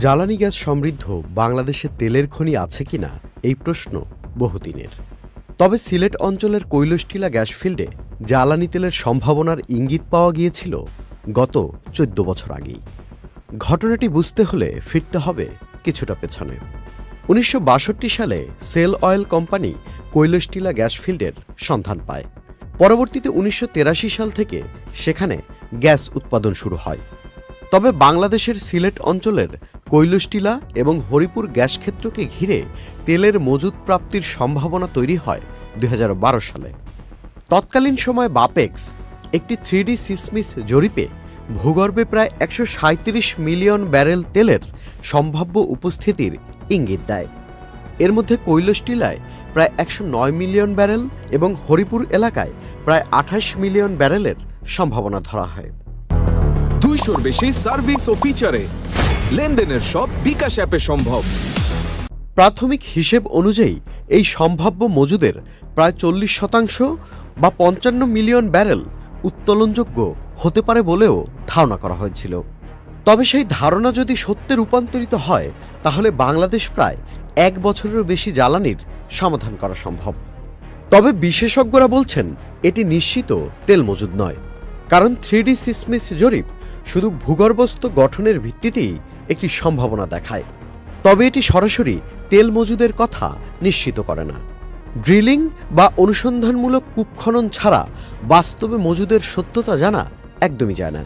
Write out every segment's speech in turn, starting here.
জ্বালানি গ্যাস সমৃদ্ধ বাংলাদেশে তেলের খনি আছে কিনা এই প্রশ্ন বহুদিনের। তবে সিলেট অঞ্চলের কৈলাসটিলা গ্যাস ফিল্ডে জ্বালানি তেলের সম্ভাবনার ইঙ্গিত পাওয়া গিয়েছিল গত 14 বছর আগেই। ঘটনাটি বুঝতে হলে ফিরতে হবে কিছুটা পেছনে। 1962 সালে Shell oil company Kailashtila gas ফিল্ডের সন্ধান পায়। পরবর্তীতে 1983 সাল থেকে সেখানে গ্যাস উৎপাদন শুরু হয়। তবে বাংলাদেশের সিলেট অঞ্চলের কৈলাসটিলা এবং হরিপুর গ্যাস ক্ষেত্রকে ঘিরে তেলের মজুদ প্রাপ্তির সম্ভাবনা তৈরি হয় 2012 সালে। তৎকালীন সময় বাপেক্স একটি 3D সিসমিস জরিপে ভূগর্ভে প্রায় 137 মিলিয়ন ব্যারেল তেলের সম্ভাব্য উপস্থিতির ইঙ্গিত দেয়। এর মধ্যে কৈলাসটিলায় প্রায় 109 মিলিয়ন ব্যারেল এবং হরিপুর এলাকায় প্রায় 28 মিলিয়ন ব্যারেলের সম্ভাবনা ধরা হয়। 200-র বেশি সার্ভিস ও ফিচারে লেনদেনের সব বিকাশ অ্যাপে সম্ভব। প্রাথমিক হিসেব অনুযায়ী এই সম্ভাব্য মজুদের প্রায় 40% বা 55 মিলিয়ন ব্যারেল উত্তোলনযোগ্য হতে পারে বলেও ধারণা করা হয়েছিল। তবে সেই ধারণা যদি সত্যে রূপান্তরিত হয় তাহলে বাংলাদেশ প্রায় 1 বছরেরও বেশি জ্বালানির সমাধান করা সম্ভব। তবে বিশেষজ্ঞরা বলছেন এটি নিশ্চিত তেল মজুদ নয়, কারণ 3D সিসমিস জরিপ শুধু ভূগর্ভস্থ গঠনের ভিত্তিতেই একটি সম্ভাবনা দেখায়। তবে এটি সরাসরি তেল মজুদের কথা নিশ্চিত করে না। ড্রিলিং বা অনুসন্ধানমূলক কূপ খনন ছাড়া বাস্তবে মজুদের সত্যতা জানা একদমই যায় না।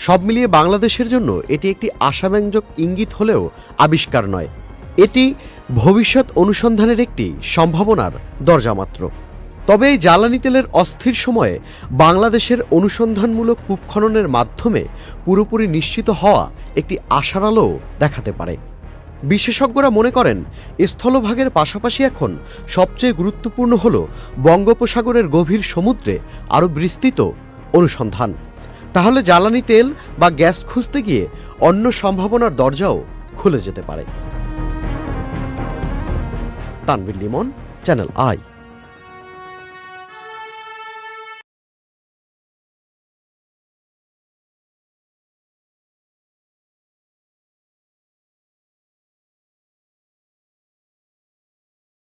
সব মিলিয়ে বাংলাদেশের জন্য এটি একটি আশাব্যঞ্জক ইঙ্গিত হলেও আবিষ্কার নয়। এটি ভবিষ্যৎ অনুসন্ধানের একটি সম্ভাবনার দরজা মাত্র। তবে এই জ্বালানি তেলের অস্থির সময়ে বাংলাদেশের অনুসন্ধানমূলক কূপ খননের মাধ্যমে পুরোপুরি নিশ্চিত হওয়া একটি আশার আলো দেখাতে পারে। বিশেষজ্ঞরা মনে করেন স্থলভাগের পাশাপাশি এখন সবচেয়ে গুরুত্বপূর্ণ হল বঙ্গোপসাগরের গভীর সমুদ্রে আরও বিস্তৃত অনুসন্ধান। তাহলে জ্বালানি তেল বা গ্যাস খুঁজতে গিয়ে অন্য সম্ভাবনার দরজাও খুলে যেতে পারে। Tanvir Limon, channel I.